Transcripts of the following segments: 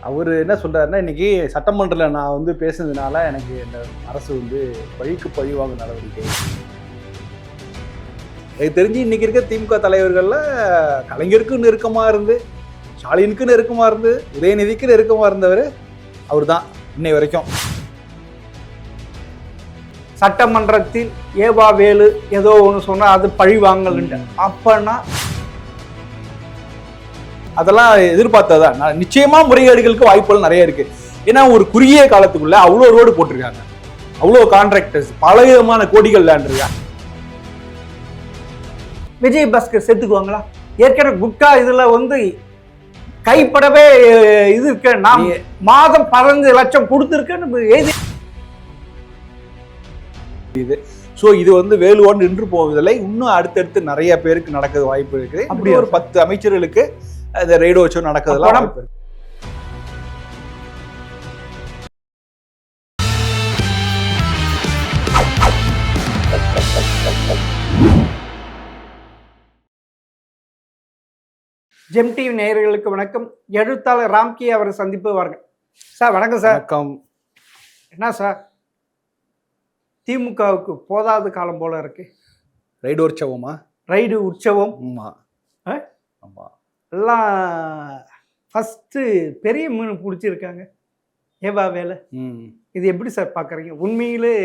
அவர் என்ன சொல்றாருன்னா, இன்னைக்கு சட்டமன்றத்தில் நான் வந்து பேசுனதுனால எனக்கு இந்த அரசு வந்து பழிக்கு பழிவாங்க நடவடிக்கை. எனக்கு தெரிஞ்சு இன்னைக்கு இருக்க திமுக தலைவர்கள்ல கலைஞருக்கு நெருக்கமா இருந்து, ஸ்டாலினுக்கு நெருக்கமா இருந்து, உதயநிதிக்கு நெருக்கமா இருந்தவர் அவர் தான் இன்னை வரைக்கும். சட்டமன்றத்தில் ஏவா வேலு ஏதோ ஒன்று சொன்னா அது பழி வாங்கலுண்டு. அப்பன்னா அதெல்லாம் எதிர்பார்த்ததான். நிச்சயமா முறைகேடுகளுக்கு வாய்ப்புகள் நிறைய இருக்கு. ஏன்னா ஒரு குறுகிய காலத்துக்குள்ள அவ்வளோ ரோடு போட்டிருக்காங்க, அவ்வளோ கான்ட்ராக்டர்ஸ், பல விதமான கோடிகள் லேண்ட் இருக்கா. விஜய் பாஸ்கர் சேர்த்துக்குவாங்களா? ஏற்கனவே குட்கா இதுல வந்து கைப்படவே இது இருக்கு. நான் மாதம் 15 லட்சம் கொடுத்துருக்கேன்னு எழுதி. ஸோ இது வந்து வேலுவோடு நின்று போவதில்லை. இன்னும் அடுத்தடுத்து நிறைய பேருக்கு நடக்கிறது வாய்ப்பு இருக்குது. அப்படி ஒரு 10 அமைச்சர்களுக்கு இந்த ரெய்டோ வச்சு நடக்கிறதுலாம் வாய்ப்பு இருக்கு. ஜெம் டிவி நேயர்களுக்கு வணக்கம். எழுத்தாளர் ராம்கி அவரை சந்திப்பு வாருங்கள் சார். வணக்கம் சார். வணக்கம். என்ன சார், திமுகவுக்கு போதாத காலம் போல இருக்கு. ரைடு உற்சவமா? ரைடு உற்சவம். ஆமா ஆமா. எல்லாம் ஃபஸ்ட்டு பெரிய மீன் பிடிச்சிருக்காங்க, ஏவா வேலை. இது எப்படி சார் பார்க்குறீங்க? உண்மையிலே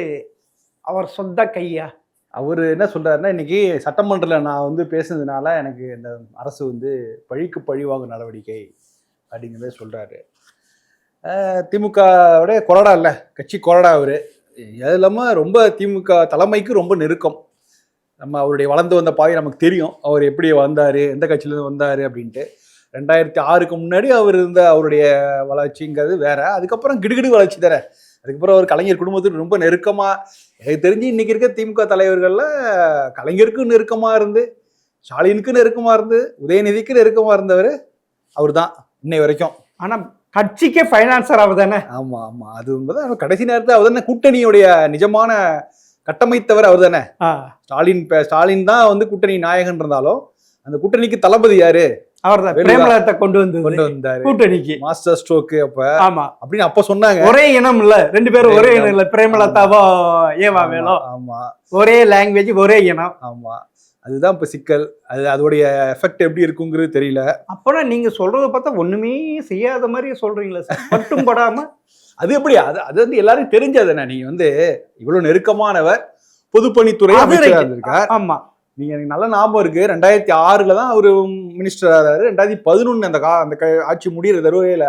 அவர் சொந்த கையா? அவர் என்ன சொல்றாருன்னா, இன்னைக்கு சட்டமன்றத்தில் நான் வந்து பேசுனதுனால எனக்கு இந்த அரசு வந்து பழிக்கு பழிவாங்க நடவடிக்கை அப்படிங்கிறத சொல்றாரு. திமுகவுடைய கொறடா இல்லை, கட்சி கொறடா அவர். அது இல்லாமல் ரொம்ப திமுக தலைமைக்கு ரொம்ப நெருக்கம். நம்ம அவருடைய வளர்ந்து வந்த பாதை நமக்கு தெரியும். அவர் எப்படி வந்தார், எந்த கட்சியிலேருந்து வந்தார் அப்படின்ட்டு. 2006க்கு முன்னாடி அவர் இருந்த அவருடைய வளர்ச்சிங்கிறது வேற. அதுக்கப்புறம் கிடுகிடு வளர்ச்சி தர. அதுக்கப்புறம் அவர் கலைஞர் குடும்பத்துக்கு ரொம்ப நெருக்கமாக, எனக்கு தெரிஞ்சு இன்னைக்கு இருக்க திமுக தலைவர்களில் கலைஞருக்கு நெருக்கமாக இருந்து, ஸ்டாலினுக்கு நெருக்கமாக இருந்து, உதயநிதிக்கு நெருக்கமாக இருந்தவர் அவர் தான் இன்னை வரைக்கும். ஆனால் கட்சிக்கே ஃபைனான்சர் அவர் தானே? ஆமா ஆமா, அது உண்மைதான். கடைசி நேரத்தில் அவர் தானே கூட்டணியுடைய நிஜமான கட்டமைத்தவர் அவர் தானே. ஸ்டாலின் தான் வந்து கூட்டணி நாயகன் இருந்தாலும் அந்த கூட்டணிக்கு தளபதி யாரு? அவர் தான். பிரேமலதா கொண்டு வந்தாரு கூட்டணிக்கு. மாஸ்டர் ஸ்ட்ரோக் அப்ப. ஆமா அப்படின்னு அப்ப சொன்னாங்க. ஒரே இனம் இல்ல, 2 பேரும் ஒரே இனம் இல்ல. பிரேமலதாவோ ஏவா வேலோ. ஆமா, ஒரே லாங்குவேஜ், ஒரே இனம். ஆமா, அதுதான் இப்ப சிக்கல். அதோடைய எஃபெக்ட் எப்படி இருக்குங்கிறது தெரியல. அப்பனா நீங்க சொல்றத பார்த்தா ஒண்ணுமே செய்யாத மாதிரி சொல்றீங்களா சார்? பட்டும் படாம அது எப்படி? அது வந்து எல்லாரும் தெரிஞ்சதுண்ணா. நீங்க வந்து இவ்வளவு நெருக்கமானவர், பொதுப்பணித்துறை அமைச்சராக இருக்கார். ஆமா, நீங்க எனக்கு நல்ல ஞாபகம் இருக்கு. 2006ல தான் அவரு மினிஸ்டர் ஆகிறாரு. 2011 அந்த ஆட்சி முடிகிற தருவையில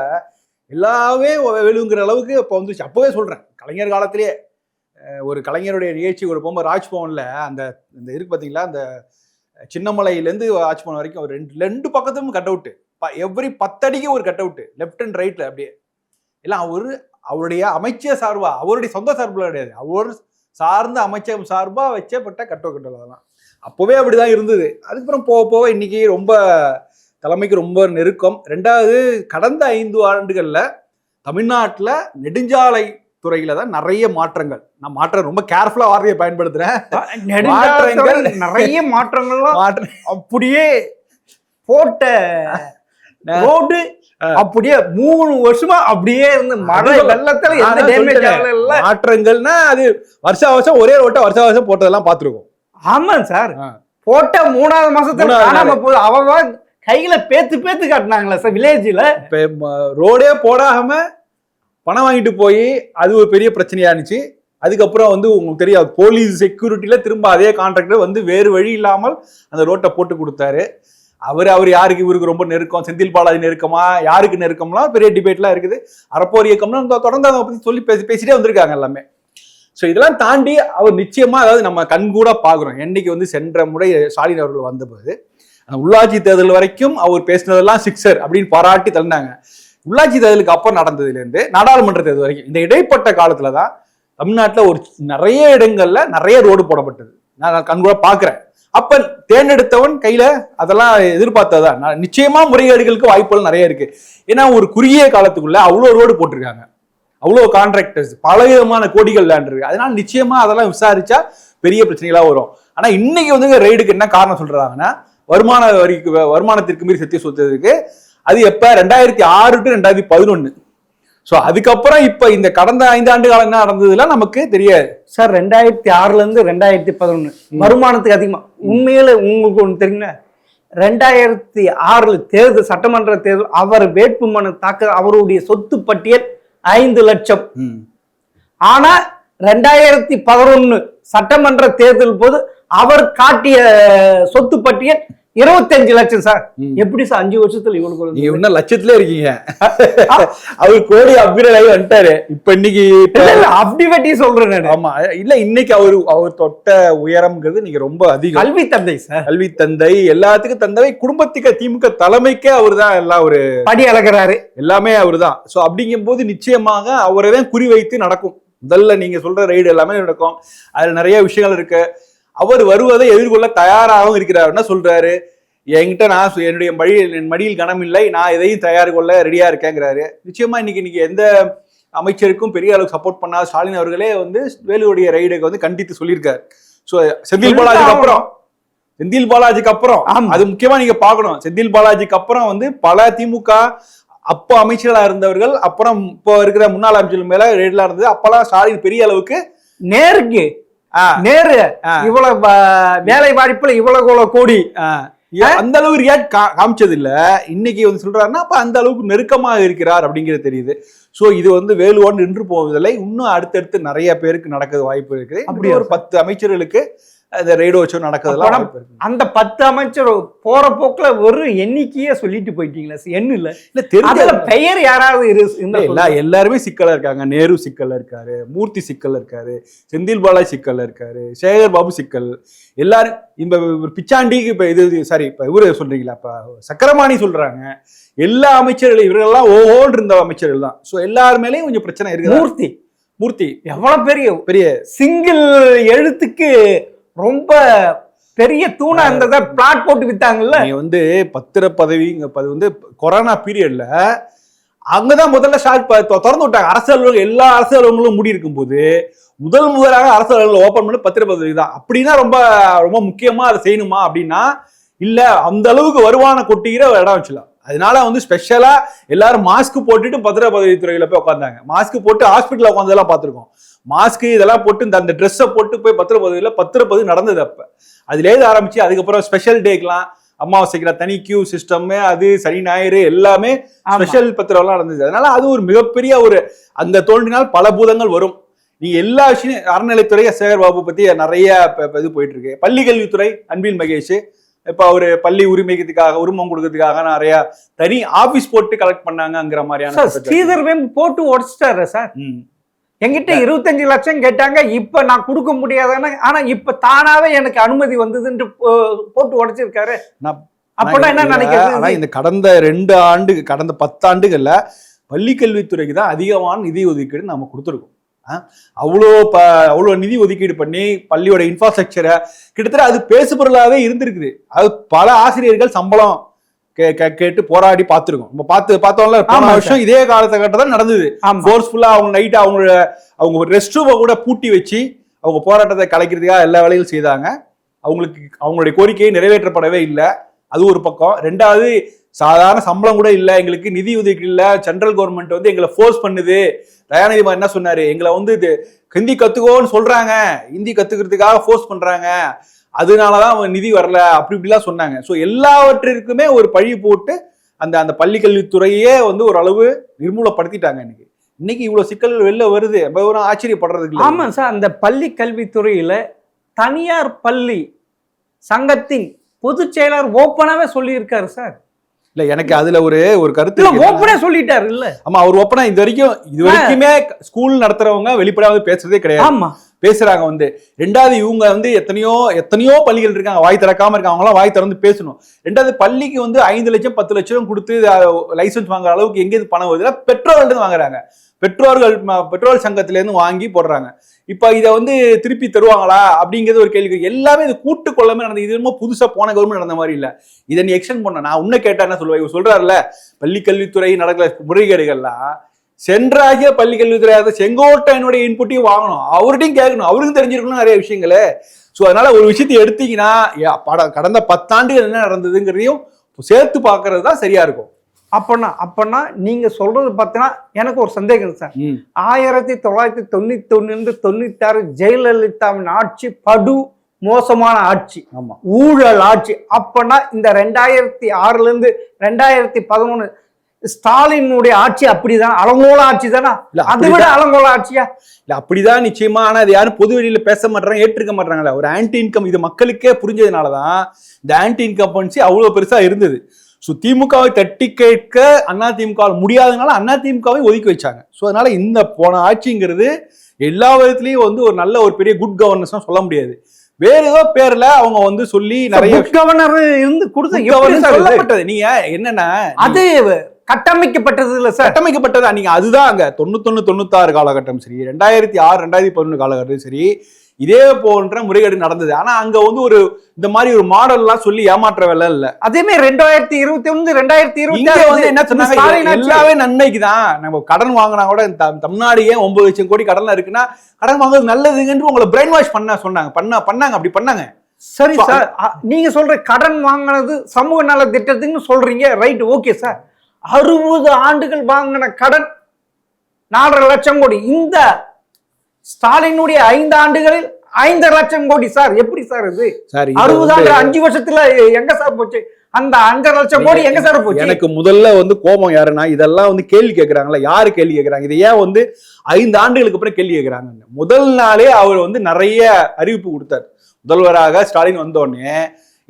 எல்லாமே வெளுங்கிற அளவுக்கு இப்போ வந்துச்சு. அப்பவே சொல்றேன், கலைஞர் காலத்திலேயே ஒரு கலைஞருடைய நிகழ்ச்சி ஒரு போகும்போது ராஜ்பவன்ல அந்த இருக்கு பார்த்தீங்களா, அந்த சின்னமலையிலேருந்து ராஜ்பவன் வரைக்கும் ஒரு ரெண்டு பக்கத்தும் கட் அவுட்டு, எவ்ரி 10 அடிக்கு ஒரு கட் அவுட்டு, லெஃப்ட் அண்ட் ரைட்ல. அப்படியே எல்லாம் அவருடைய அமைச்சர் சார்பா, அவருடைய சொந்த சார்பில் கிடையாது, அவர் சார்ந்த அமைச்சர் சார்பா வச்சப்பட்ட கட்டோக்கட்டல். அதெல்லாம் அப்போவே அப்படிதான் இருந்தது. அதுக்கப்புறம் போக போக இன்னைக்கு ரொம்ப தலைமைக்கு ரொம்ப நெருக்கம். 2வது, கடந்த 5 ஆண்டுகள்ல தமிழ்நாட்டில் நெடுஞ்சாலை துறையில தான் நிறைய மாற்றங்கள். நான் மாற்றம் ரொம்ப கேர்ஃபுல்லா வார்த்தையை பயன்படுத்துறேன். நிறைய மாற்றங்கள்லாம் அப்படியே போட்ட ரோடு அப்படியே 3 வருஷமா அப்படியே இருந்து மழை வெள்ளத்துல எந்த டேமேஜ் ஆகல. மாற்றங்கள்னா அது வருஷம் ஒரே ரோட்டை வருஷம் போட்டதெல்லாம் பார்த்துருக்கோம். ஆமா சார், போட்ட 3வது மாசத்துல காணாம போகுது. அவங்க கையில பேத்து காட்டினாங்களா சார் வில்லேஜ்ல? ரோடே போடாம பணம் வாங்கிட்டு போய் அது ஒரு பெரிய பிரச்சனையா இருந்துச்சு. அதுக்கப்புறம் வந்து உங்களுக்கு தெரியாது, போலீஸ் செக்யூரிட்டியில திரும்ப அதே கான்ட்ராக்டர் வந்து வேறு வழி இல்லாமல் அந்த ரோட்டை போட்டு கொடுத்தாரு. அவர் யாருக்கு இவருக்கு ரொம்ப நெருக்கம், செந்தில் பாலாஜி நெருக்கமா, யாருக்கு நெருக்கம்லாம் பெரிய டிபேட்லாம் இருக்குது. அறப்போர் இயக்கம்லாம் தொடர்ந்து அதை பற்றி சொல்லி பேசிட்டே வந்திருக்காங்க எல்லாமே. ஸோ இதெல்லாம் தாண்டி அவர் நிச்சயமா, அதாவது நம்ம கண்கூட பார்க்குறோம். என்னைக்கு வந்து சென்ற முறை ஸ்டாலின் அவர்கள் வந்தபோது உள்ளாட்சி தேர்தல் வரைக்கும் அவர் பேசினதெல்லாம் சிக்ஸர் அப்படின்னு பாராட்டி தள்ளினாங்க. உள்ளாட்சி தேர்தலுக்கு அப்புறம் நடந்ததுலேருந்து நாடாளுமன்ற தேர்தல் வரைக்கும் இந்த இடைப்பட்ட காலத்துல தான் தமிழ்நாட்டில் ஒரு நிறைய இடங்கள்ல நிறைய ரோடு போடப்பட்டது. நான் கண்கூட பார்க்குறேன். அப்ப தேர்ந்தெடுத்தவன் கையில அதெல்லாம் எதிர்பார்த்ததான். நிச்சயமா முறைகேடுகளுக்கு வாய்ப்புகள் நிறைய இருக்கு. ஏன்னா ஒரு குறுகிய காலத்துக்குள்ள அவ்வளோ ரோடு போட்டிருக்காங்க, அவ்வளோ கான்ட்ராக்டர்ஸ், பல விதமான கோடிகள் லேண்ட் இருக்கு. அதனால நிச்சயமா அதெல்லாம் விசாரிச்சா பெரிய பிரச்சனைகளா வரும். ஆனா இன்னைக்கு வந்து ரைடுக்கு என்ன காரணம் சொல்றாங்கன்னா, வருமானத்திற்கு மீறி சத்திய சொத்துக்கு அது எப்ப 2006 to 2011. ஸோ அதுக்கப்புறம் இப்ப இந்த கடந்த 5 ஆண்டு காலம் என்ன நடந்ததுலாம் நமக்கு தெரியாது சார். 2006 இருந்து 2011 வருமானத்துக்கு அதிகமா. உண்மையில உங்களுக்கு ஒண்ணு தெரியுங்க, 2006 தேர்தல், சட்டமன்ற தேர்தல், அவர் வேட்புமனு தாக்க அவருடைய சொத்து பட்டியல் 5 லட்சம். ஆனா 2011 சட்டமன்ற தேர்தல் போது அவர் காட்டிய சொத்து பட்டியல் 25 லட்சம் சார். எப்படி சார் 5 வருஷத்துல இவ்வளவு? நீங்க இன்னும் லட்சத்துல இருக்கீங்க. அவர் கோடி அப்கிரேட் ஆகி வந்துட்டாரு. இப்ப இன்னைக்கு அப்படி வெட்டி சொல்றேன். ஆமா, இல்ல இன்னைக்கு அவர் தொட்ட உயரம்ங்கிறது நீங்க ரொம்ப அதிகம். கல்வி தந்தை சார், கல்வி தந்தை, எல்லாத்துக்கும் தந்தை, குடும்பத்துக்கு திமுக தலைமைக்கே அவர் தான் எல்லாம் ஒரு படி அளக்கிறாரு, எல்லாமே அவர் தான். ஸோ அப்படிங்கும் போது நிச்சயமாக அவரை தான் குறி வைத்து நடக்கும். முதல்ல நீங்க சொல்ற ரைடு எல்லாமே நடக்கும். அதுல நிறைய விஷயங்கள் இருக்கு. அவர் வருவதை எதிர்கொள்ள தயாராகவும் இருக்கிறார். என்ன சொல்றாரு, என்கிட்ட நான் என்னுடைய மடியில் கனம் இல்லை, நான் எதையும் தயார் கொள்ள ரெடியா இருக்கேங்கிறாரு. நிச்சயமா இன்னைக்கு எந்த அமைச்சருக்கும் பெரிய அளவுக்கு சப்போர்ட் பண்ணாத ஸ்டாலின் அவர்களே வந்து வேலுவுடைய ரைடுக்கு வந்து கண்டித்து சொல்லியிருக்காரு. ஸோ செந்தில் பாலாஜிக்கு அப்புறம் அது முக்கியமா நீங்க பாக்கணும். செந்தில் பாலாஜிக்கு அப்புறம் வந்து பல திமுக அப்போ அமைச்சர்களா இருந்தவர்கள், அப்புறம் இப்போ இருக்கிற முன்னாள் அமைச்சர்கள் மேல ரேட்லாம் இருந்தது. அப்பெல்லாம் ஸ்டாலின் பெரிய அளவுக்கு நேரு இவ்வளவு வேலை வாய்ப்புல இவ்வளவு கோடி அந்த அளவு ரியாக்ட் காமிச்சது இல்ல. இன்னைக்கு வந்து சொல்றாருன்னா அப்ப அந்த அளவுக்கு நெருக்கமாக இருக்கிறார் அப்படிங்கிறது தெரியுது. சோ இது வந்து வேலுவோடு நின்று போவதில்லை. இன்னும் அடுத்தடுத்து நிறைய பேருக்கு நடக்கிறது வாய்ப்பு இருக்குது. அப்படி ஒரு 10 அமைச்சர்களுக்கு அந்த ரேடியோ ஷோ நடக்கிறதுலாம் அந்த 10 அமைச்சர் போற போக்குல ஒரு எண்ணிக்கையே சொல்லிட்டு போயிட்டீங்களா? என்ன இல்ல தெரிஞ்ச பெயர் யாராவது எல்லாருமே சிக்கலா இருக்காங்க. நேரு சிக்கல்ல இருக்காரு, மூர்த்தி சிக்கல்ல இருக்காரு, செந்தில் பாலாஜி சிக்கல்ல இருக்காரு, சேகர் பாபு சிக்கல், எல்லாரும் இந்த பிச்சாண்டிக்கு இப்ப இப்ப இவரு சொல்றீங்களா, இப்ப சக்கரபாணி சொல்றாங்க. எல்லா அமைச்சர்களும் இவர்களெல்லாம் ஓஹோல் இருந்த அமைச்சர்கள் தான். ஸோ எல்லாருமேலேயும் கொஞ்சம் பிரச்சனை இருக்கு. மூர்த்தி எவ்வளவு பெரிய சிங்கிள் எழுத்துக்கு ரொம்ப பெரிய தூணா இருந்தத பிளாட் போட்டு வித்தாங்கல்ல. நீ வந்து பத்திர பதவி வந்து கொரோனா பீரியட்ல அங்கதான் முதல்ல திறந்து விட்டாங்க. அரசு அலுவலகம் எல்லா அரசு அலுவலகங்களும் மூடி இருக்கும் போது முதலாக அரசு அலுவலகம் ஓபன் பண்ணி பத்திர பதவி தான். அப்படின்னா ரொம்ப ரொம்ப முக்கியமா அதை செய்யணுமா அப்படின்னா இல்ல, அந்த அளவுக்கு வருமானம் கொட்டிக்கிற இடம் வச்சுலாம். அதனால வந்து ஸ்பெஷலா எல்லாரும் மாஸ்க் போட்டுட்டு பத்திர பதவி துறையில போய் உட்காந்தாங்க. மாஸ்க் போட்டு ஹாஸ்பிட்டல்ல உட்காந்ததெல்லாம் பார்த்திருக்கோம். மாஸ்க் இதெல்லாம் போட்டு அந்த ட்ரெஸ்ஸை போட்டு போய் பத்திர பதவி நடந்தது. அப்ப அதுலேருந்து ஆரம்பிச்சு அதுக்கப்புறம் ஸ்பெஷல் டேக்கெல்லாம் அமாவாசைக்கிற தனி கியூ சிஸ்டம், அது சனி ஞாயிறு எல்லாமே ஸ்பெஷல் பத்திரம்லாம் நடந்தது. அதனால அது ஒரு மிகப்பெரிய ஒரு அங்க தோன்றினால் பல பூதங்கள் வரும். நீங்க எல்லா விஷயம் அறநிலைத்துறை சேகர் பாபு பத்தி நிறைய இது போயிட்டு இருக்கு. பள்ளி கல்வித்துறை அன்பில் மகேஷ் இப்ப அவரு பள்ளி உரிமம் கொடுக்கறதுக்காக நிறைய தனி ஆபீஸ் போட்டு கலெக்ட் பண்ணாங்கிற மாதிரியான ஸ்ரீதர் போட்டு உடச்சிட்டாரு சார். என்கிட்ட 25 லட்சம் கேட்டாங்க, இப்ப நான் கொடுக்க முடியாதுன்னு, ஆனா இப்ப தானாவே எனக்கு அனுமதி வந்ததுன்னு போட்டு உடைச்சிருக்காரு. அப்பதான் என்ன நினைக்கிறேன், இந்த கடந்த 10 ஆண்டுகள்ல பள்ளி கல்வித்துறைக்கு தான் அதிகமான நிதி ஒதுக்கீடு நம்ம கொடுத்துருக்கோம். அவ்வளோ நிதி ஒதுக்கீடு பண்ணி பள்ளியோட இன்ஃப்ராஸ்ட்ரக்சரை கிட்டத்தட்ட அது பேசுபொருளாவே இருந்திருக்குது. அது பல ஆசிரியர்கள் சம்பளம் கேட்டு போராடி பார்த்துருக்கோம். நம்ம பார்த்தோம்ல போன வருஷம் இதே காலகட்டத்தில் நடந்தது. ஃபோர்ஸ்ஃபுல்லா அவங்க நைட்டு அவங்க ரெஸ்ட் ரூமை கூட பூட்டி வச்சு அவங்க போராட்டத்தை கலைக்கிறதுக்காக எல்லா வேலையும் செய்தாங்க. அவங்களுடைய கோரிக்கையை நிறைவேற்றப்படவே இல்லை. அது ஒரு பக்கம். ரெண்டாவது, சாதாரண சம்பளம் கூட இல்லை, எங்களுக்கு நிதி ஒதுக்கீடு இல்லை, சென்ட்ரல் கவர்மெண்ட் வந்து எங்களை ஃபோர்ஸ் பண்ணுது. தயாநிதி என்ன சொன்னாரு, எங்களை வந்து ஹிந்தி கத்துக்கோன்னு சொல்றாங்க, ஹிந்தி கத்துக்கிறதுக்காக ஃபோர்ஸ் பண்றாங்க, அதனாலதான் நிதி வரல, அப்படி இப்படிலாம் சொன்னாங்க. ஸோ எல்லாவற்றிற்குமே ஒரு பழி போட்டு அந்த பள்ளி கல்வித்துறையே வந்து ஒரு அளவு நிர்மூலப்படுத்திட்டாங்க. இன்னைக்கு இவ்வளவு சிக்கல்கள் வெளில வருது, ஆச்சரியப்படுறதுக்கு. ஆமா சார், அந்த பள்ளி கல்வித்துறையில தனியார் பள்ளி சங்கத்தின் பொதுச் செயலர் ஓப்பனாவே சொல்லி இருக்காரு சார். இல்ல, எனக்கு அதுல ஒரு கருத்து ஓப்பனா சொல்லிட்டாரு. இல்ல ஆமா, அவர் ஓப்பனா இது வரைக்குமே ஸ்கூல் நடத்துறவங்க வெளிப்படையா பேசுறதே கிடையாது. ஆமா, பேசுறாங்க வந்து. ரெண்டாவது, இவங்க வந்து எத்தனையோ பள்ளிகள் இருக்காங்க வாய் திறக்காம இருக்காங்க, அவங்களாம் வாய் திறந்து பேசணும். ரெண்டாவது, பள்ளிக்கு வந்து 5 லட்சம் 10 லட்சம் கொடுத்து லைசன்ஸ் வாங்குற அளவுக்கு எங்கேயிருந்து பணம் வருது, பெற்றோர்கள் வாங்குறாங்க. பெட்ரோல் சங்கத்துல இருந்து வாங்கி போடுறாங்க. இப்ப இதை வந்து திருப்பி தருவாங்களா அப்படிங்கிறது ஒரு கேள்வி. எல்லாமே இது கூட்டு கொள்ளமே நடந்தது. இது என்னமோ புதுசா போன கவர்மெண்ட் நடந்த மாதிரி இல்ல. இதை நீ எக்ஸ்டெண்ட் பண்ண, நான் உன்ன கேட்டா என்ன சொல்லுவேன், இவர் சொல்றாருல பள்ளி கல்வித்துறை நடக்கிற முறைகேடுகள்லாம் சென்றாகிய பள்ளி கல்வித்துறை செங்கோட்டையனுடைய இன்புட்டையும் வாங்கணும், அவர்கிட்டையும் கேட்கணும், அவருக்கும் தெரிஞ்சிருக்கணும் நிறைய விஷயங்களே. ஸோ அதனால ஒரு விஷயத்தை எடுத்தீங்கன்னா கடந்த 10 ஆண்டுகள் என்ன நடந்ததுங்கிறதையும் சேர்த்து பார்க்கறது தான் சரியா இருக்கும். அப்பனா நீங்க சொல்றது பார்த்தீங்கன்னா எனக்கு ஒரு சந்தேகம் சார். 1991 96 ஜெயலலிதாவின் ஆட்சி படு மோசமான ஆட்சி, ஆமா, ஊழல் ஆட்சி. அப்பனா இந்த 2006 இருந்து 2011 ஸ்டாலினுடைய ஆட்சி அப்படிதான் அலங்கோல ஆட்சி தானா? அதை விட அலங்கோல ஆட்சியா? இல்ல அப்படிதான் நிச்சயமா. ஆனா அது யாரும் பொது வெளியில பேச மாட்டாங்க, ஏற்றுக்க மாட்டாங்கல்ல. ஒரு ஆன்டி இன்கம் இது மக்களுக்கே புரிஞ்சதுனாலதான் இந்த ஆன்டி இன்கம்பன்சி அவ்வளவு பெருசா இருந்தது. ஸோ திமுகவை தட்டி கேட்க அதிமுக முடியாதனால அதிமுகவை ஒதுக்கி வச்சாங்க. ஸோ அதனால இந்த போன ஆட்சிங்கிறது எல்லா விதத்திலையும் வந்து ஒரு நல்ல ஒரு பெரிய குட் கவர்னன்ஸ் சொல்ல முடியாது. வேற ஏதோ பேர்ல அவங்க வந்து சொல்லி நிறைய கவர்னர் இருந்து சொல்லப்பட்டது. நீங்க என்னன்னா அது கட்டமைக்கப்பட்டது இல்ல சார், கட்டமைக்கப்பட்டதா? நீங்க அதுதான் அங்க 91 96 காலகட்டம் சரி, 2006 2011 காலகட்டம் சரி, இதே போன்ற முறைகேடு நடந்தது. ஆனா அங்க வந்து ஒரு இந்த மாதிரி ஒரு மாடல் எல்லாம் சொல்லி ஏமாற்ற வேலை இல்ல. அதே மாதிரி 2021 2020 வந்து என்ன சொன்னாங்க, எல்லாமே நன்மைக்குதான். நம்ம கடன் வாங்கினா கூட தமிழ்நாடு ஏன் 9 லட்சம் கோடி கடன்ல இருக்குன்னா கடன் வாங்குறது நல்லதுன்னு உங்களை பிரெயின் வாஷ் பண்ண சொன்னாங்க. பண்ணாங்க அப்படி பண்ணாங்க. சரி சார், நீங்க சொல்ற கடன் வாங்கினது சமூக நல திட்டத்துக்கு சொல்றீங்க, ரைட், ஓகே சார். 60 ஆண்டுகள் வாங்கின கடன் 4.5 லட்சம் கோடி. இந்த ஸ்டாலினுடைய 5 ஆண்டுகளில் 5 லட்சம் கோடி சார். எப்படி சார் இது? 60 ஆண்டு 5 வருஷத்துல எங்க சார் போச்சு? அந்த 5 லட்சம் கோடி எங்க சார் போச்சு? எனக்கு முதல்ல வந்து கோபம் யாருன்னா, இதெல்லாம் வந்து கேள்வி கேட்கறாங்களா? யாரு கேள்வி கேட்கறாங்க? இது ஏன் வந்து 5 ஆண்டுகளுக்கு அப்புறம் கேள்வி கேட்கறாங்க? முதல் நாளே அவர் வந்து நிறைய அறிவிப்பு கொடுத்தார். முதல்வராக ஸ்டாலின் வந்தோடனே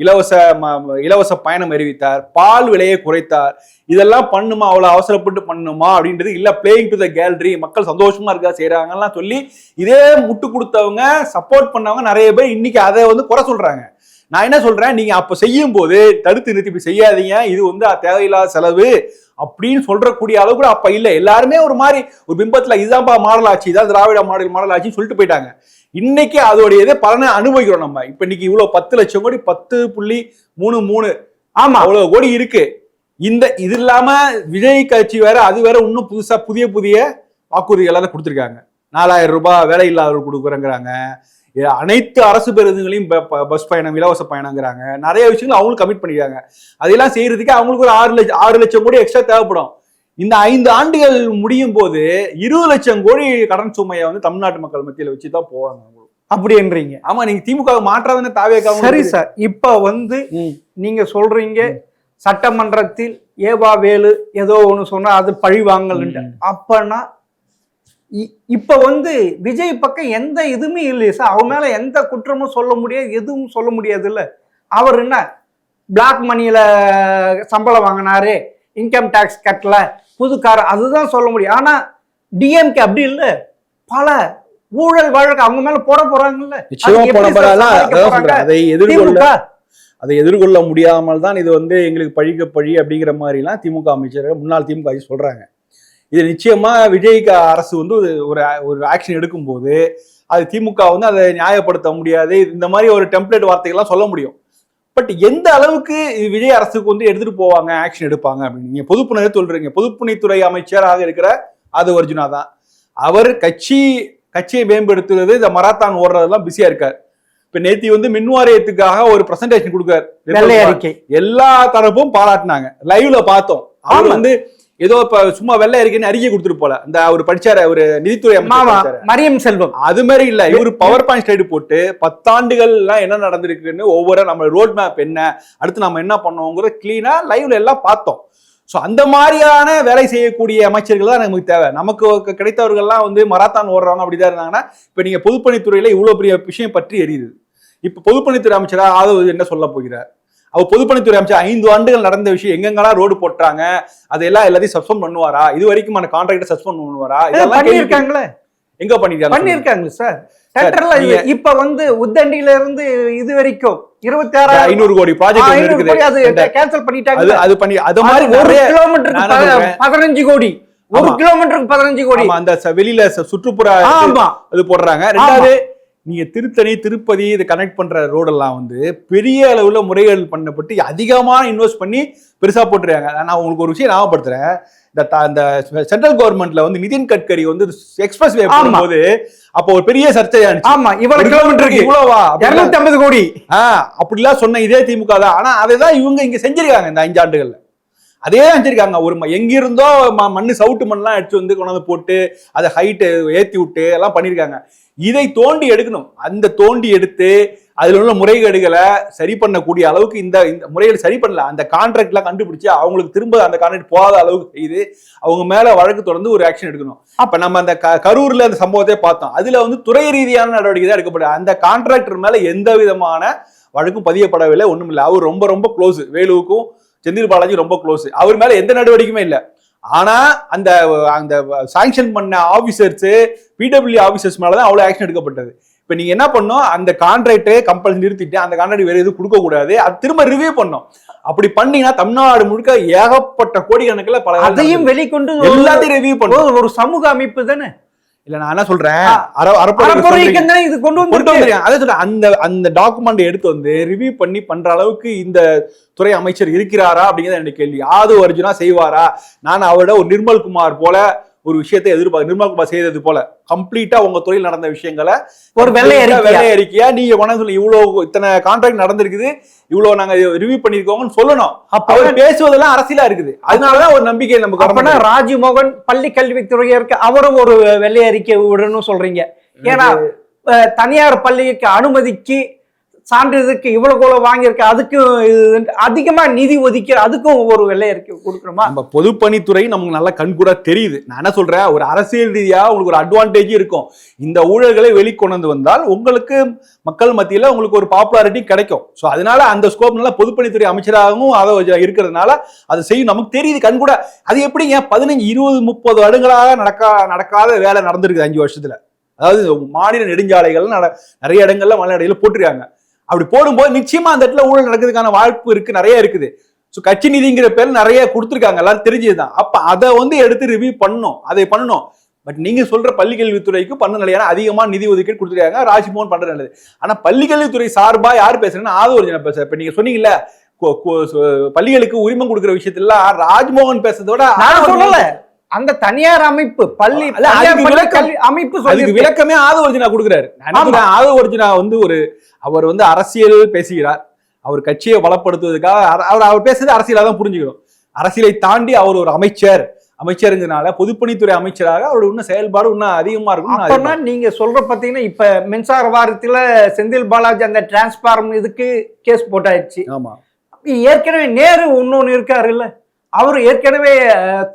இலவச பயணம் அறிவித்தார், பால் விலையை குறைத்தார். இதெல்லாம் பண்ணுமா, அவ்வளவு அவசரப்பட்டு பண்ணுமா அப்படின்றது இல்ல, பிளேயிங் டு த கேலரி, மக்கள் சந்தோஷமா இருக்கா செய்யறாங்கலாம் சொல்லி இதே முட்டு கொடுத்தவங்க, சப்போர்ட் பண்ணவங்க நிறைய பேர் இன்னைக்கு அதை வந்து குறை சொல்றாங்க. நான் என்ன சொல்றேன், நீங்க அப்ப செய்யும் போது தடுத்து நிறுத்தி செய்யாதீங்க, இது வந்து தேவையில்லாத செலவு அப்படின்னு சொல்றக்கூடிய அளவு கூட அப்ப இல்ல. எல்லாருமே ஒரு மாதிரி ஒரு பிம்பத்துல இதுதான்ப்பா மாடல் ஆட்சி, இதான் திராவிட மாடல் ஆட்சின்னு சொல்லிட்டு போயிட்டாங்க. இன்னைக்கு அதோடைய இதை பலனை அனுபவிக்கிறோம் நம்ம. இப்ப இன்னைக்கு இவ்வளவு 10 லட்சம் கோடி 10.33 ஆமா அவ்வளவு கோடி இருக்கு. இது இல்லாம விஜய் கட்சி வேற, அது வேற இன்னும் புதுசா புதிய வாக்குறுதிகள் எல்லாம் கொடுத்துருக்காங்க. 4000 ரூபாய் வேலை இல்லாதவர்கள் கொடுக்குறேங்கிறாங்க. அனைத்து அரசு பேருந்துகளையும் பஸ் பயணம் இலவச பயணங்கிறாங்க. நிறைய விஷயங்கள் அவங்களும் கமிட் பண்ணிருக்காங்க. அதெல்லாம் செய்யறதுக்கு அவங்களுக்கு ஒரு 6 லட்சம் கோடி எக்ஸ்ட்ரா தேவைப்படும். இந்த 5 ஆண்டுகள் முடியும் போது 20 லட்சம் கோடி கடன் சுமையை வந்து தமிழ்நாட்டு மக்கள் மத்தியில வச்சுதான் போவாங்க. அப்படின்றீங்க? ஆமா, நீங்க திமுக மாற்றாதானே தாவேக. சரி சார், இப்ப வந்து நீங்க சொல்றீங்க சட்டமன்றத்தில் ஏவா வேலு ஏதோ ஒண்ணு சொன்னா அது பழி வாங்கல். அப்பனா இப்ப வந்து விஜய் பக்கம் எந்த இதுவுமே இல்லையே சார். அவன் மேல எந்த குற்றமும் சொல்ல முடியாது, எதுவும் சொல்ல முடியாது இல்ல. அவர் என்ன பிளாக் மணியில சம்பளம் வாங்கினாரு, இன்கம் டாக்ஸ் கட்டல, புது கார், அதுதான் சொல்ல முடியும். ஆனா டிஎம்கே அப்படி இல்ல, பல ஊழல் வழக்கு அவங்க மேல போட போறாங்கல்ல. அதை எதிர்கொள்ள முடியாமல் தான் இது வந்து எங்களுக்கு பழி அப்படிங்கிற மாதிரி எல்லாம் திமுக அமைச்சர்கள், முன்னாள் திமுக சொல்றாங்க. இது நிச்சயமா விஜய் அரசு வந்து ஒரு ஆக்ஷன் எடுக்கும் போது அது திமுக வந்து அதை நியாயப்படுத்த முடியாது. இந்த மாதிரி ஒரு டெம்ப்ளேட் வார்த்தைகள்லாம் சொல்ல முடியும். பட் எந்த அளவுக்கு விஜய் அரசுக்கு வந்து எடுத்துட்டு போவாங்க, ஆக்ஷன் எடுப்பாங்க அப்படின்னு நீங்க பொதுப்பணி சொல்றீங்க. பொதுப்பணித்துறை அமைச்சராக இருக்கிற ஆதவ் அர்ஜுனா தான். அவர் கட்சியை மேம்படுத்துறது, இந்த மராத்தான் ஓடுறதெல்லாம் பிஸியா இருக்காரு. இப்ப நேத்தி வந்து மின் வாரியத்துக்காக ஒரு பிரசன்டேஷன் கொடுக்காரு, வெள்ளை அறிக்கை. எல்லா தரப்பும் பாராட்டினாங்க, லைவ்ல பார்த்தோம். அவர் வந்து ஏதோ இப்ப சும்மா வெள்ளை அறிக்கைன்னு அறிக்கை கொடுத்துட்டு போல. அந்த அவர் படிச்சாரு, ஒரு நிதித்துறை அமைச்சர் மரியம் செல்வம், அது மாதிரி இல்ல. இவரு பவர் பாயிண்ட் ஸ்லைடு போட்டு 10 ஆண்டுகள் எல்லாம் என்ன நடந்திருக்குன்னு ஒவ்வொரு நம்ம ரோட் மேப் என்ன, அடுத்து நம்ம என்ன பண்ணோங்கிற கிளீனா லைவ்ல எல்லாம் பார்த்தோம். ஸோ அந்த மாதிரியான வேலை செய்யக்கூடிய அமைச்சர்கள் தான் நமக்கு தேவை. நமக்கு கிடைத்தவர்கள்லாம் வந்து மராத்தான் ஓடுறவங்க அப்படிதான் இருந்தாங்கன்னா, இப்ப நீங்க பொதுப்பணித்துறையில இவ்வளவு பெரிய விஷயம் பற்றி எரியுது. இப்ப பொதுப்பணித்துறை அமைச்சரா ஆதவ் என்ன சொல்ல போகிறார்? அவர் பொதுப்பணித்துறை அமைச்சர் 5 ஆண்டுகள் நடந்த விஷயம் எங்கெங்கெல்லாம் ரோடு போட்டாங்க அதெல்லாம் எல்லாத்தையும் சஸ்பெண்ட் பண்ணுவாரா? இது வரைக்கும் அந்த கான்ட்ராக்டை சஸ்பெண்ட் பண்ணுவாரா? இதெல்லாம் பண்ணிருக்காங்களே. எங்க பண்ணிருக்காங்க சார்? இப்ப வந்து உத்தண்டியில இருந்து இது வரைக்கும் 26,500 கோடி ப்ராஜெக்ட் இருக்குது, அது கேன்சல் பண்ணிட்டாங்க. அது பண்ணி அது மாதிரி 1 கிலோமீட்டருக்கு 15 கோடி, 1 கிலோமீட்டருக்கு 15 கோடி அந்த வெளியில சுற்றுப்புற அது போடுறாங்க. ரெண்டாவது, நீங்க திருப்பதி இதை கனெக்ட் பண்ற ரோடெல்லாம் வந்து பெரிய அளவுல முறைகள் பண்ணப்பட்டு அதிகமா இன்வெஸ்ட் பண்ணி பெருசா போட்டுருக்காங்க. நான் உங்களுக்கு ஒரு விஷயம் ஞாபகப்படுத்துறேன். இந்த சென்ட்ரல் கவர்மெண்ட்ல வந்து நிதின் கட்கரி வந்து எக்ஸ்பிரஸ் வே போடும்போது அப்போ ஒரு பெரிய சர்ச்சையா இருந்துச்சு. ஆமா, இவ்வளவு கிலோமீட்டருக்கு இவ்வளவா 250 கோடி அப்படிலாம் சொன்ன இதே திமுக தான். ஆனா அதைதான் இவங்க இங்க செஞ்சிருக்காங்க இந்த 5 ஆண்டுகள்ல. அதே அஞ்சிருக்காங்க. ஒரு எங்கிருந்தோ மண்ணு சவுட்டு மண்ணெல்லாம் அடிச்சு வந்து கொண்டாந்து போட்டு அதை ஹைட்டு ஏத்தி விட்டு எல்லாம் பண்ணியிருக்காங்க. இதை தோண்டி எடுக்கணும். அந்த தோண்டி எடுத்து அதுல உள்ள முறைகேடுகளை சரி பண்ணக்கூடிய அளவுக்கு இந்த முறைகள் சரி பண்ணல. அந்த கான்ட்ராக்ட்லாம் கண்டுபிடிச்சு அவங்களுக்கு திரும்ப அந்த கான்ட்ராக்ட் போகாத அளவுக்கு செய்து அவங்க மேல வழக்கு தொடர்ந்து ஒரு ஆக்ஷன் எடுக்கணும். அப்ப நம்ம அந்த கரூர்ல அந்த சம்பவத்தை பார்த்தோம். அதுல வந்து துறை ரீதியான நடவடிக்கை தான் எடுக்கப்படும். அந்த கான்ட்ராக்டர் மேல எந்த விதமான வழக்கும் பதியப்படவில்லை, ஒண்ணும் இல்லை. அவர் ரொம்ப ரொம்ப க்ளோஸ், வேலுவுக்கும் செந்தில் பாலாஜி ரொம்ப க்ளோஸ். அவர் மேல எந்த நடவடிக்கையுமே இல்லை. ஆனா அந்த அந்த சாங்ஷன் பண்ண ஆபீசர்ஸ், பிடபிள்யூ ஆபீசர்ஸ் மேலதான் அவ்வளவு ஆக்ஷன் எடுக்கப்பட்டது. இப்ப நீங்க என்ன பண்ணோம், அந்த கான்ட்ராக்டை கம்பல்சரி நிறுத்திட்டு அந்த கான்ட்ராக்ட் வேற எதுவும் கொடுக்க கூடாது, அது திரும்ப ரிவ்யூ பண்ணோம். அப்படி பண்ணீங்கன்னா தமிழ்நாடு முழுக்க ஏகப்பட்ட கோடிக்கணக்கில் பல அதையும் வெளிக்கொண்டு எல்லாத்தையும் ரிவ்யூ பண்ணுவோம். ஒரு சமூக அமைப்பு தானே. இல்ல நான் என்ன சொல்றேன், இது கொண்டு வந்து அந்த டாக்குமெண்ட் எடுத்து வந்து ரிவ்யூ பண்ணி பண்ற அளவுக்கு இந்த துறை அமைச்சர் இருக்கிறாரா அப்படிங்கிறது என்னுடைய கேள்வி. ஆதவ அர்ஜுனா செய்வாரா? நான் அவரோட ஒரு நிர்மல்குமார் போல ஒரு விஷயத்தை எதிர்பார்க்க, நிர்மல்குமார் செய்தது போல கம்ப்ளீட்டா உங்க துறையில் நடந்த விஷயங்களை ஒரு வெள்ளை அறிக்கையா நீங்க கொண்டு சொல்லி இவ்வளவு இத்தனை கான்ட்ராக்ட் நடந்திருக்குது, இவ்வளவு நாங்க ரிவ்யூ பண்ணிருக்கோங்கன்னு சொல்லணும். அப்ப அவர் பேசுவதெல்லாம் அரசியலா இருக்குது. அதனாலதான் ஒரு நம்பிக்கை நமக்கு. அப்பனா ராஜ்மோகன் பள்ளி கல்வித்துறையா இருக்கு, அவரும் ஒரு வெள்ளை அறிக்கை விடணும் சொல்றீங்க. ஏன்னா தனியார் பள்ளிக்கு அனுமதிக்கு சான்றிதழுக்கு இவ்வளவு வாங்கியிருக்க, அதுக்கும் அதிகமா நிதி ஒதுக்கி அதுக்கும் ஒரு வெள்ளை அறிக்கை கொடுக்கணுமா? நம்ம பொதுப்பணித்துறை நமக்கு நல்லா கண்கூடா தெரியுது. நான் என்ன சொல்றேன், ஒரு அரசியல் ரீதியா உங்களுக்கு ஒரு அட்வான்டேஜ் இருக்கும். இந்த ஊழல்களை வெளிக்கொண்டு வந்தால் உங்களுக்கு மக்கள் மத்தியில உங்களுக்கு ஒரு பாப்புலாரிட்டி கிடைக்கும். ஸோ அதனால அந்த ஸ்கோப்னால பொதுப்பணித்துறை அமைச்சராகவும் அதை இருக்கிறதுனால அதை செய்யும் நமக்கு தெரியுது கண்கூட. அது எப்படிங்க 15, 20, 30 வருடங்களாக நடக்காத வேலை நடந்திருக்குது 5 வருஷத்துல. அதாவது மாநில நெடுஞ்சாலைகள் நிறைய இடங்கள்ல மலைநடையில போட்டிருக்காங்க. அப்படி போடும்போது நிச்சயமா அந்த இடத்துல ஊழல் நடக்கிறதுக்கான வாய்ப்பு இருக்கு, நிறைய இருக்குது. ஸோ கட்சி நிதிங்கிற பேர் நிறைய கொடுத்துருக்காங்க, எல்லாரும் தெரிஞ்சதுதான். அப்ப அதை வந்து எடுத்து ரிவ்யூ பண்ணணும், அதை பண்ணணும். பட் நீங்க சொல்ற பள்ளிக்கல்வித்துறைக்கு பண்ண நிலையான அதிகமா நிதி ஒதுக்கீடு கொடுத்துருக்காங்க, ராஜ்மோகன் பண்ற நல்லது. ஆனா பள்ளிக்கல்வித்துறை சார்பா யார் பேசுறேன்னா ஆதவ அர்ஜுனா பேச. இப்ப நீங்க சொன்னீங்கல்ல பள்ளிகளுக்கு உரிமம் கொடுக்குற விஷயத்துல ராஜ்மோகன் பேசுறதோட சொல்லல, அந்த தனியார் அமைப்பு பள்ளி அமைப்பு அதுக்கு விளக்கமே ஆதவ அர்ஜுனா கொடுக்குறாரு. ஆதவ அர்ஜுனா வந்து அவர் வந்து அரசியல் பேசுகிறார். அவர் கட்சியை பலப்படுத்துவதற்காக அவர் பேசுறது அரசியலாக தான் புரிஞ்சுக்கணும். அரசியலை தாண்டி அவர் ஒரு அமைச்சருங்கனால பொதுப்பணித்துறை அமைச்சராக அவரோட இன்னும் செயல்பாடு இன்னும் அதிகமா இருக்கும். நீங்க சொல்ற பாத்தீங்கன்னா இப்ப மின்சார வாரத்துல செந்தில் பாலாஜி அந்த டிரான்ஸ்பார்ம் இதுக்கு கேஸ் போட்டாயிடுச்சு. ஆமா, ஏற்கனவே நேரு இன்னொன்னு இருக்காரு இல்ல, அவரு ஏற்கனவே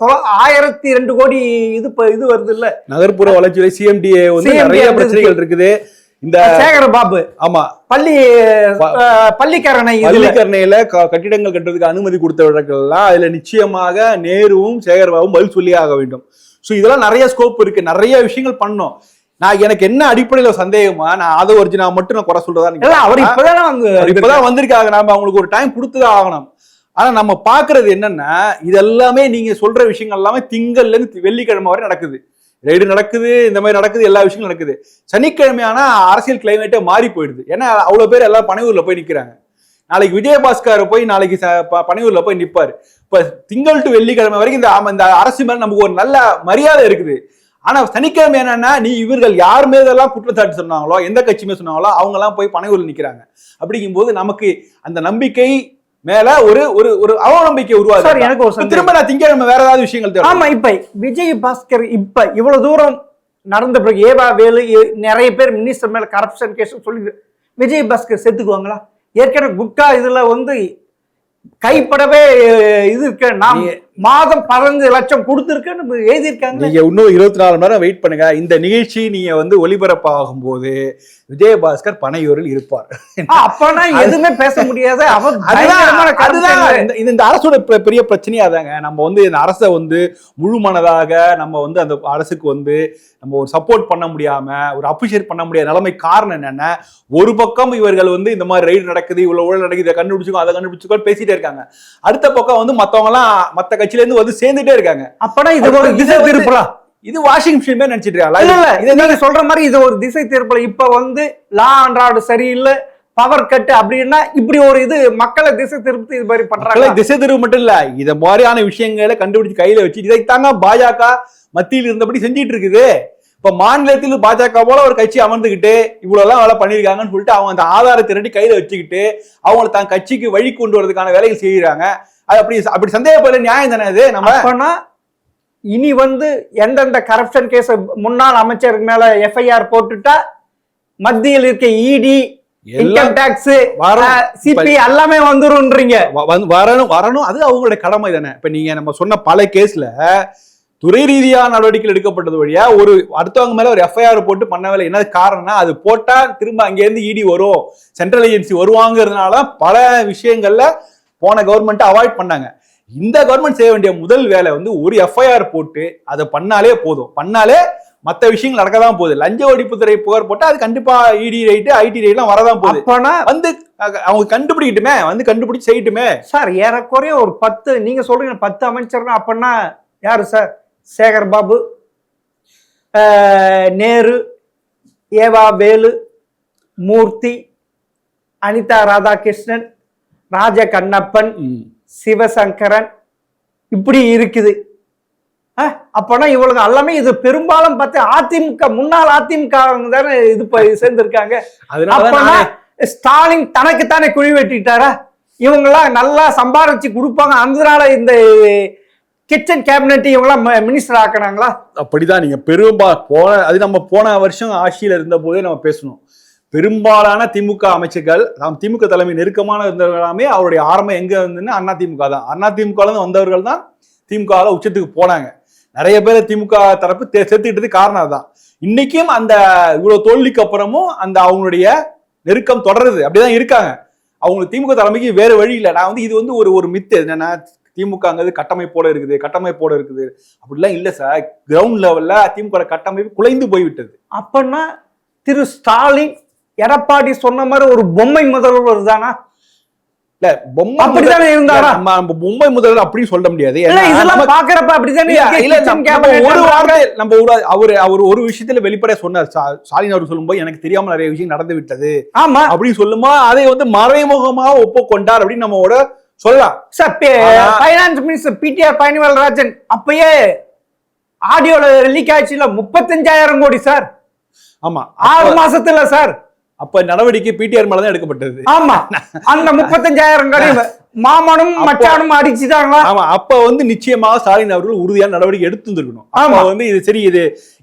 1002 கோடி இது வருது இல்ல, நகர்ப்புற வளர்ச்சியை சிஎம்டிஏ வந்து நிறைய பிரச்சனைகள் இருக்குது. இந்த சேகரபாபு ஆமா பள்ளிக்கரணையில கட்டிடங்கள் கட்டுறதுக்கு அனுமதி கொடுத்த வழக்கெல்லாம் அதுல நிச்சயமாக நேருவும் சேகரபாபும் பதில் சொல்லி ஆக வேண்டும். சோ இதெல்லாம் நிறைய ஸ்கோப் இருக்கு, நிறைய விஷயங்கள் பண்ணோம். நான் எனக்கு என்ன அடிப்படையில சந்தேகமா, நான் ஆதவ அர்ஜுனா மட்டும் நான் குறை சொல்றதா, அவர் இப்பதான் வந்திருக்காங்க, நாம அவங்களுக்கு ஒரு டைம் கொடுத்துதான் ஆகணும். ஆனா நம்ம பாக்குறது என்னன்னா, இதெல்லாமே நீங்க சொல்ற விஷயங்கள் எல்லாமே திங்கள்ல இருந்து வெள்ளிக்கிழமை வரை நடக்குது. ரைடு நடக்குது, இந்த மாதிரி நடக்குது, எல்லா விஷயங்களும் நடக்குது. சனிக்கிழமையான அரசியல் கிளைமேட்டே மாறி போயிடுது. ஏன்னா அவ்வளவு பேர் எல்லாம் பனையூர்ல போய் நிக்கிறாங்க. நாளைக்கு விஜயபாஸ்கர் போய் நாளைக்கு பனையூர்ல போய் நிப்பாரு. இப்ப திங்கள் டு வெள்ளிக்கிழமை வரைக்கும் இந்த அரசு மேல நமக்கு ஒரு நல்ல மரியாதை இருக்குது. ஆனா சனிக்கிழமை என்னன்னா, நீ இவர்கள் யார் மேதெல்லாம் குற்றச்சாட்டு சொன்னாங்களோ, எந்த கட்சியுமே சொன்னாங்களோ அவங்க எல்லாம் போய் பனையூர்ல நிக்கிறாங்க. அப்படிங்கும்போது நமக்கு அந்த நம்பிக்கை மேல ஒரு ஒரு அவநம்பிக்கை உருவாது. எனக்கு திரும்ப நான் திங்கக்கிழமை வேற ஏதாவது விஷயங்கள். ஆமா, இப்ப விஜய் பாஸ்கர் இப்ப இவ்வளவு தூரம் நடந்த பிறகு ஏவா வேலு நிறைய பேர் மினிஸ்டர் மேல கரப்ஷன் கேஸ் சொல்லி விஜய் பாஸ்கர் செத்துக்குவாங்களா? ஏற்கனவே குட்கா இதுல வந்து கைப்படவே இது இருக்கு, நான் மாதம் 15 லட்சம் கொடுத்துருக்கேன்னு எழுதியிருக்காங்க. நீங்க இன்னும் 24 மணி நேரம் வெயிட் பண்ணுங்க. இந்த நிகழ்ச்சி நீங்க வந்து ஒளிபரப்பாகும் போது விஜயபாஸ்கர் பனையூரில் இருப்பார். அப்பனா எதுவுமே பேச முடியாது. இந்த அரசோட பெரிய பிரச்சனையா தாங்க. நம்ம வந்து இந்த அரசை வந்து முழு மனதாக நம்ம வந்து அந்த அரசுக்கு வந்து நம்ம ஒரு சப்போர்ட் பண்ண முடியாம, ஒரு அப்ரிஷியேட் பண்ண முடியாத நிலைமை காரணம் என்னன்னா, ஒரு பக்கம் இவர்கள் வந்து இந்த மாதிரி ரைடு நடக்குது, இவ்வளவு ஊழல் நடக்குது, இதை கண்டுபிடிச்சுக்கோ அதை கண்டுபிடிச்சுக்கோ பேசிட்டே இருக்காங்க. அடுத்த பக்கம் வந்து மத்தவங்க எல்லாம் மத்த கட்சியில இருந்து வந்து சேர்ந்துட்டே இருக்காங்க. அப்பனா இது ஒரு திசை திருப்பலாம். இது வாஷிங் மிஷின் மாதிரி நினைச்சிட்டு இருக்காங்க. சொல்ற மாதிரி இது ஒரு திசை திருப்பலாம். இப்ப வந்து லா அண்ட் ஆர்டர் சரியில்லை, பவர் கட் அப்படின்னா இப்படி ஒரு இது மக்களை திசை திருப்பி இது மாதிரி பண்றாங்க. திசை திருப்பு மட்டும் இல்ல, இத மாதிரியான விஷயங்களை கண்டுபிடிச்சு கையில வச்சு இதைத்தாங்க பாஜக மத்தியில் இருந்தபடி செஞ்சிட்டு இருக்குது. இப்ப மாநிலத்தில் பாஜக போல ஒரு கட்சி அமர்ந்துகிட்டு இவ்வளவு எல்லாம் வேலை பண்ணிருக்காங்கன்னு சொல்லிட்டு அவங்க அந்த ஆதாரத்தை ரெண்டு கையில வச்சுக்கிட்டு அவங்களை தான் கட்சிக்கு வழி கொண்டு வரதுக்கான வேலைகள் செய்யறாங்க. அது அப்படி சந்தேகப்பட நியாயம் தானே அது. நம்ம அப்பனா இனி எந்தெந்த கரப்ஷன் கேஸ் முன்னாள் அமைச்சருக்கு மேல எஃப்ஐஆர் போட்டுட்டா மத்தியில் இருக்க இடி, இன்கம் டாக்ஸ், சிபி எல்லாமே வந்துரும்ன்றீங்க. வரணும் அது அவங்களுடைய கடமை தானே. இப்ப நீங்க நம்ம சொன்ன பல கேஸ்ல துறை ரீதியான நடவடிக்கைகள் எடுக்கப்பட்டது வழியா ஒரு அடுத்தவங்க மேல ஒரு எஃப்ஐஆர் போட்டு பண்ணவில்லை. என்ன காரணம்னா அது போட்டா திரும்ப அங்க இருந்து இடி வரும், சென்ட்ரல் ஏஜென்சி வருவாங்கிறதுனால பல விஷயங்கள்ல போன கவர்மெண்ட் அவாய்ட் பண்ணாங்க. இந்த கவர்மெண்ட் செய்ய வேண்டிய முதல் வேலை ஒரு எஃப்ஐஆர் போட்டு அதை பண்ணாலே போதும். பண்ணாலே மற்ற விஷயங்கள் நடக்கதான் போகுது. லஞ்ச ஒழிப்புத்துறை புகார் போட்டா அது கண்டிப்பா இடி ரைட்டு, ஐடி ரைட் எல்லாம் வரதான் போகுது. அவங்க கண்டுபிடிக்கட்டுமே, கண்டுபிடிச்சு செய்யட்டுமே. சார் ஏறக்குறைய ஒரு 10 நீங்க சொல்றீங்க 10 அமைச்சர்கள். அப்படின்னா யாரு சார்? சேகர் பாபு, நேரு, ஏவா வேலு, மூர்த்தி, அனிதா ராதாகிருஷ்ணன், ராஜ கண்ணப்பன், சிவசங்கரன், இப்படி இருக்குது. அப்பனா இவளுக்கு எல்லாமே இது பெரும்பாலும் பார்த்து அதிமுக முன்னாள் அதிமுக தானே இது சேர்ந்திருக்காங்க. அப்பனா ஸ்டாலின் தனக்குத்தானே குழி வெட்டிட்டாரா? இவங்கெல்லாம் நல்லா சம்பாதிச்சு கொடுப்பாங்க, அதனால இந்த கிச்சன் கேபினெட் இவங்கெல்லாம் மினிஸ்டர் ஆக்கினாங்களா? அப்படிதான். நீங்க அது நம்ம போன வருஷம் ஆட்சியில இருந்த போதே நம்ம பேசணும். பெரும்பாலான திமுக அமைச்சர்கள் திமுக தலைமை நெருக்கமான இருந்தவர்களாமே அவருடைய ஆரம்பம் எங்க இருந்துன்னு அதிமுக தான். அதிமுக வந்தவர்கள் தான் திமுக உச்சத்துக்கு போனாங்க. நிறைய பேர் திமுக தரப்பு சேர்த்துக்கிட்டது காரணம் அதுதான். இன்னைக்கும் அந்த இவ்வளவு தோல்விக்கு அப்புறமும் அந்த அவங்களுடைய நெருக்கம் தொடருது, அப்படிதான் இருக்காங்க. அவங்களுக்கு திமுக தலைமைக்கு வேற வழி இல்லை. நான் இது ஒரு மித்து என்னன்னா திமுக கட்டமைப்போட இருக்குது அப்படிலாம் இல்ல சார். கிரவுண்ட் லெவல்ல திமுக கட்டமைப்பு குலைந்து போய்விட்டது. அப்பன்னா திரு ஸ்டாலின் எடப்பாடி சொன்ன மாதிரி ஒரு பொம்மை முதல்வர் தானா? இல்ல பொம்மை அப்படித்தானே இருந்தாரா? பொம்மை முதல்வர் அப்படின்னு சொல்ல முடியாது. பாக்குறப்ப அப்படித்தானே. அவர் ஒரு விஷயத்துல வெளிப்படையா சொன்னார். ஸ்டாலின் அவர் சொல்லும்போது எனக்கு தெரியாம நிறைய விஷயம் நடந்து விட்டது ஆமா அப்படின்னு சொல்லுமா அதை மறைமுகமாக ஒப்புக்கொண்டார் அப்படின்னு நம்ம சொல்லலாம். பைனான்ஸ் மினிஸ்டர் பிடிஆர் பழனிவேல்ராஜன் அப்பயே ஆடியோல லீக் ஆயிடுச்சுல 35,000 கோடி சார். ஆமா 6 மாசத்துல சார். அப்ப நடவடிக்கை பிடிஆர் மேலதான் எடுக்கப்பட்டது. ஆமா அந்த 35,000 கோடி மாமனும் மச்சானும் அடிச்சுட்டாங்களா? ஆமா அப்ப நிச்சயமாக ஸ்டாலின் அவர்கள் உறுதியான நடவடிக்கை எடுத்துருக்கணும். ஆமா இது சரி,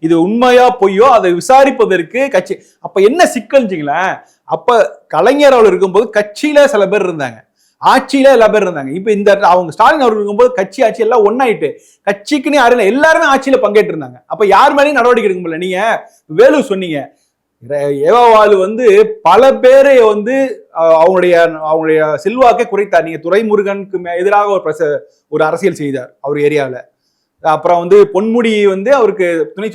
இது உண்மையா பொய்யோ அதை விசாரிப்பதற்கு கட்சி அப்ப என்ன சிக்கல்ங்களேன். அப்ப கலைஞர் அவர்கள் இருக்கும்போது கட்சியில சில பேர் இருந்தாங்க, ஆட்சியில எல்லா பேர் இருந்தாங்க. இப்ப இந்த அவங்க ஸ்டாலின் அவர்கள் இருக்கும்போது கட்சி ஆட்சி எல்லாம் ஒன்னாயிட்டு கட்சிக்குன்னு யாரும் இல்லை, எல்லாருமே ஆட்சியில பங்கேற்று இருந்தாங்க. அப்ப யார் மேலேயும் நடவடிக்கை எடுக்க முடியல. நீங்க வேலு சொன்னீங்க, ஏவாவாலு பல பேரை அவங்களுடைய செல்வாக்கை குறைத்தார். நீங்க துரைமுருகனுக்கு எதிராக ஒரு அரசியல் செய்தார் அவர் ஏரியாவில். அப்புறம் பொன்முடி அவருக்கு துணை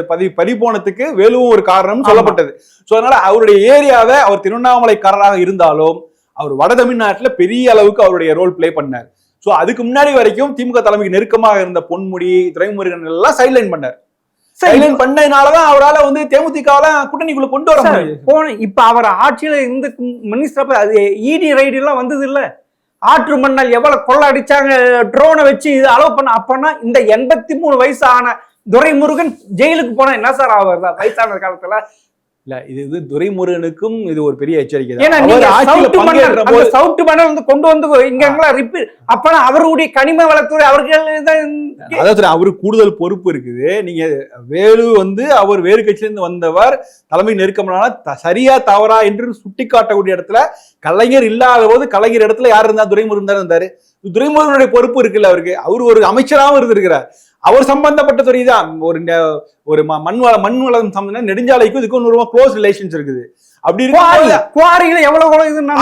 பதவி போனதுக்கு வேலுவும் ஒரு காரணம் சொல்லப்பட்டது. சோ அதனால அவருடைய ஏரியாவை அவர் திருவண்ணாமலைக்காரராக இருந்தாலும் அவர் வட தமிழ்நாட்டுல பெரிய அளவுக்கு அவருடைய ரோல் பிளே பண்ணார். சோ அதுக்கு முன்னாடி வரைக்கும் திமுக தலைமைக்கு நெருக்கமாக இருந்த பொன்முடி, துரைமுருகன் எல்லாம் சைட்லைன் பண்ணார். சைட்லைன் பண்ணதுனாலதான் அவரால் தேமுதிக கூட்டணிக்குள்ள கொண்டு வர முடியும். இப்ப அவர் ஆட்சியில இருந்து மினிஸ்டர் இடி ரைடு எல்லாம் வந்தது இல்ல, ஆற்று மண்ணல் எவ்வளவு கொள்ள அடிச்சாங்க, ட்ரோனை வச்சு இது அலோவ் பண்ண. அப்பன்னா இந்த 83 வயசு ஆன துரைமுருகன் ஜெயிலுக்கு போனா என்ன சார் ஆகுறதா வயசான காலத்துல? இல்ல இது துரைமுருகனுக்கும் இது ஒரு பெரிய எச்சரிக்கை. சவுட்டு மணல் கொண்டு இங்க ரிப்பீட். அப்பனா அவருடைய கனிம வளத்துறை அவர்கள் அவருக்கு கூடுதல் பொறுப்பு இருக்குது. நீங்க வேலு அவர் வேறு கட்சியில இருந்து வந்தவர், தலைமை நெருக்கமான சரியா தவறா என்று சுட்டி காட்டக்கூடிய இடத்துல கலைஞர் இல்லாத போது கலைஞர் இடத்துல யார் இருந்தா துரைமுருகன் தான் இருந்தாரு. துரைமுருகனுடைய பொறுப்பு இருக்குல்ல அவருக்கு. அவர் ஒரு அமைச்சராகவும் இருந்திருக்கிறார். அவர் சம்பந்தப்பட்ட துறை தான். ஒரு மண்வளம் சம்பந்தம் நெடுஞ்சாலைக்கும் இதுக்கும் க்ளோஸ் ரிலேஷன்ஸ் இருக்குது. அப்படி இருக்கு.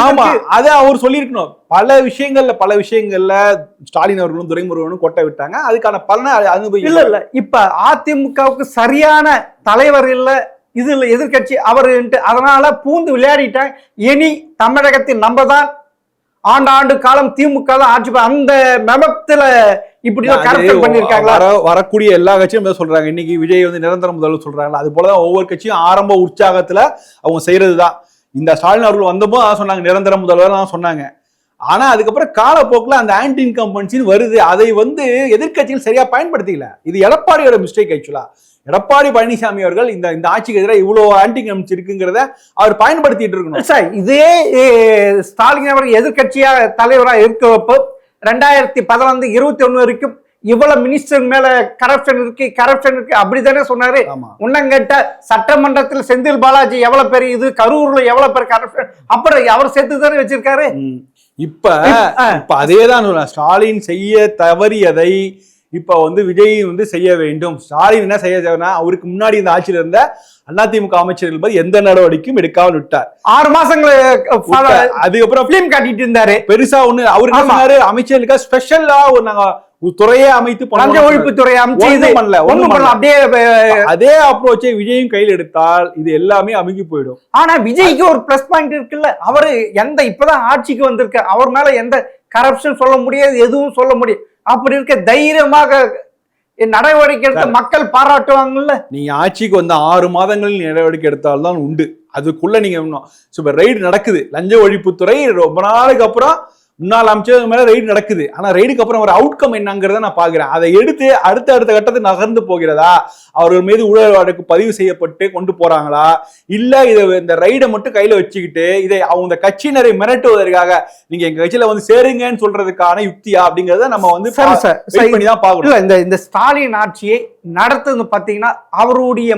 ஆமா அதை அவர் சொல்லியிருக்கணும். பல விஷயங்கள்ல ஸ்டாலின் அவர்களும் துரைமுருகனும் கொட்டை விட்டாங்க. அதுக்கான பலனை அனுபவம் இல்ல. இப்ப அதிமுகவுக்கு சரியான தலைவர் இல்ல, இதுல எதிர்கட்சி அவர், அதனால பூந்து விளையாடிட்டாங்க. இனி தமிழகத்தில் நம்ம தான் ஆண்டு காலம் திமுக தான் ஆட்சி. அந்த மெமத்துல இப்படி வரக்கூடிய எல்லா கட்சியும் சொல்றாங்க. இன்னைக்கு விஜய் நிரந்தர முதல்வர் சொல்றாங்க. அது போலதான் ஒவ்வொரு கட்சியும் ஆரம்ப உற்சாகத்துல அவங்க செய்யறதுதான். இந்த ஸ்டாலின் அவர்கள் வந்தபோது சொன்னாங்க நிரந்தர முதல்வர் சொன்னாங்க. ஆனா அதுக்கப்புறம் காலப்போக்கில் அந்த ஆன்டி இன்கம்பன்சின்னு வருது. அதை எதிர்கட்சிகள் சரியா பயன்படுத்திக்கல. இது எடப்பாடியோட மிஸ்டேக். ஆக்சுவலா எடப்பாடி பழனிசாமி அவர்கள் இந்த ஆட்சிக்கு எதிராக இவ்வளவு ஆன்டி இன்கம்பன்சி இருக்குங்கிறத அவர் பயன்படுத்திட்டு இருக்கணும். சார் இதே ஸ்டாலின் அவர் எதிர்கட்சியா தலைவராக இருக்கப்போ 2011 21 வரைக்கும் இவ்வளவு மினிஸ்டர் மேல கரப்ஷன் இருக்கு அப்படித்தானே சொன்னாரு. உன்னங்கட்ட சட்டமன்றத்தில் செந்தில் பாலாஜி எவ்வளவு பெரிய இது, கரூர்ல எவ்வளவு பெரிய கரப்ஷன், அப்புறம் அவர் சேர்த்து தானே வச்சிருக்காரு. இப்ப அதேதான் ஸ்டாலின் செய்ய தவறியதை இப்ப வந்து விஜய் வந்து செய்ய வேண்டும். ஸ்டாலின் என்ன செய்ய தேவைன்னா, அவருக்கு முன்னாடி இந்த ஆட்சியில இருந்த அதிமுக அமைச்சர்கள் எந்த நடவடிக்கையும் எடுக்காமல் விட்டார். 6 மாசங்கள் அதுக்கப்புறம் பிலிம் காட்டிட்டு இருந்தாரு. பெருசா ஒண்ணு அவரு என்ன சொன்னாரு, அமைச்சர்களுக்கு ஸ்பெஷலா நாங்க துறையே அமைத்து லஞ்ச ஒழிப்பு துறை அதே அப்ரோச்சை விஜயும் கையில் எடுத்தால் இது எல்லாமே அமுகி போயிடும். ஆனா விஜய்க்கு ஒரு பிளஸ் பாயிண்ட் இருக்குல்ல, அவரு இப்பதான் ஆட்சிக்கு வந்திருக்க, அவர் மேல எந்த கரப்ஷன் சொல்ல முடியாது, எதுவும் சொல்ல முடியாது. அப்படி இருக்க தைரியமாக நடவடிக்கை எடுத்த மக்கள் பாராட்டுவாங்கல்ல. நீங்க ஆட்சிக்கு வந்த 6 மாதங்களில் நடவடிக்கை எடுத்தால்தான் உண்டு. அதுக்குள்ள நீங்க ரைடு நடக்குது, லஞ்ச ஒழிப்புத்துறை ரொம்ப நாளுக்கு அப்புறம் முன்னாள் அமைச்சர் மேல ரைடு நடக்குது. ஆனா ரைடுக்கு அப்புறம் ஒரு அவுட்கம் என்னங்கிறத நான் பாக்குறேன். அதை எடுத்து அடுத்த கட்டத்துக்கு நகர்ந்து போகிறதா, அவர்கள் மீது ஊழல் வழக்கு பதிவு செய்யப்பட்டு கொண்டு போறாங்களா, இல்ல இந்த ரைடை மட்டும் கையில வச்சுக்கிட்டு இதை அவங்க கட்சியினரை மிரட்டுவதற்காக நீங்க எங்க கட்சியில வந்து சேருங்கன்னு சொல்றதுக்கான யுக்தியா அப்படிங்கறத நம்ம வந்து பண்ணிதான் பாக்கணும். இந்த ஸ்டாலின் ஆட்சியை நடத்துன்னு பாத்தீங்கன்னா அவருடைய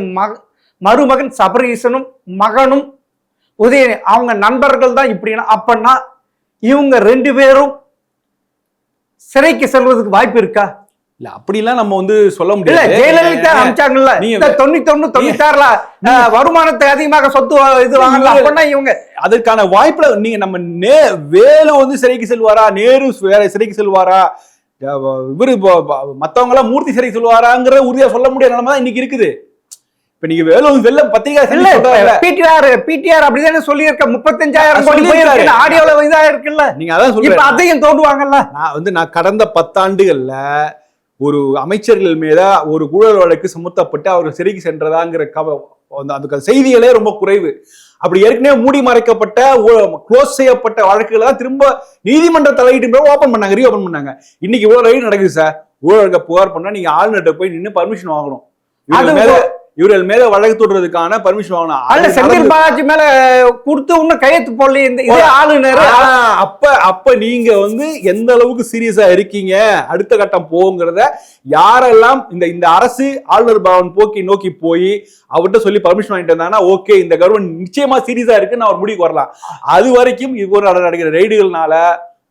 மருமகன் சபரீசனும் மகனும் உதயநிதி அவங்க நண்பர்கள் தான் இப்படின்னா, அப்பன்னா இவங்க 2 பேரும் சிறைக்கு செல்வதற்கு வாய்ப்பு இருக்கா? இல்ல அப்படிலாம் நம்ம வந்து சொல்ல முடியாது. ஜெயலலிதா அமைச்சாங்கல்ல 91 96ல வருமானத்தை அதிகமாக சொத்து இது வாங்கல, அப்பன்னா இவங்க அதற்கான வாய்ப்புல நீங்க நம்ம வேலு வந்து சிறைக்கு செல்வாரா, நேரு வேற சிறைக்கு செல்வாரா, இவரு மத்தவங்க எல்லாம் மூர்த்தி சிறைக்கு செல்வாராங்கிற உறுதியா சொல்ல முடியாத நிலைமை தான் இன்னைக்கு இருக்குது. இப்ப நீங்க வெள்ள பத்திரிகை பிடிஆர் அப்படிதானே சொல்லியிருக்க, 35,000 கோடி ஆடியோல இதா இருக்குல்ல, நீங்க அதான் சொல்றீங்க, அதையும் தோண்டுவாங்கல்ல. நான் கடந்த 10 ஆண்டுகள்ல ஒரு அமைச்சர்கள் மீத ஒரு ஊழல் வழக்கு சுமத்தப்பட்டு அவர் சிறைக்கு சென்றதாங்கிற அந்த செய்திகளே ரொம்ப குறைவு. அப்படி ஏற்கனவே மூடி மறைக்கப்பட்ட க்ளோஸ் செய்யப்பட்ட வழக்குகளை தான் திரும்ப நீதிமன்ற தலையீட்டு ஓபன் பண்ணாங்க, ரீஓபன் பண்ணாங்க. இன்னைக்கு இவ்வளவு ரைடு நடக்குது சார். ஊழல் வழக்க புகார் பண்ணா நீங்க ஆளுநர்கிட்ட போய் நின்று பர்மிஷன் வாங்கணும். இவர்கள் மேல வழக்கு தொடுறதுக்கான பர்மிஷன் வாங்கணும். செந்தில் பாலாஜி மேல கொடுத்து இன்னும் கையெழுத்து போடல இந்த ஆளுநர். அப்ப நீங்க வந்து எந்த அளவுக்கு சீரியஸா இருக்கீங்க, அடுத்த கட்டம் போங்கிறத யாரெல்லாம் இந்த அரசு ஆளுநர் பவன் நோக்கி போய் அவர்கிட்ட சொல்லி பர்மிஷன் வாங்கிட்டு இருந்தாங்கன்னா ஓகே, இந்த கவர்மெண்ட் நிச்சயமா சீரியஸா இருக்குன்னு அவர் முடிவுக்கு வரலாம். அது வரைக்கும் இது நடக்கிற ரைடுகள்னால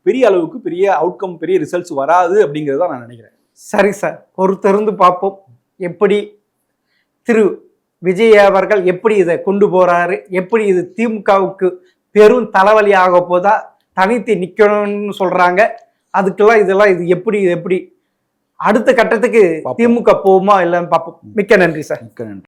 பெரிய அளவுக்கு பெரிய அவுட்கம், பெரிய ரிசல்ட்ஸ் வராது அப்படிங்கறத நான் நினைக்கிறேன். சரி சார், பொறுத்திருந்து பார்ப்போம் எப்படி திரு விஜய் அவர்கள் எப்படி இதை கொண்டு போறாரு, எப்படி இது திமுகவுக்கு பெரும் தலைவலி ஆக போதா, தனித்து நிக்கணும்னு சொல்றாங்க. அதுக்கெல்லாம் இது எப்படி அடுத்த கட்டத்துக்கு திமுக போகுமா இல்லைன்னு பார்ப்போம். மிக்க நன்றி சார். மிக்க நன்றி.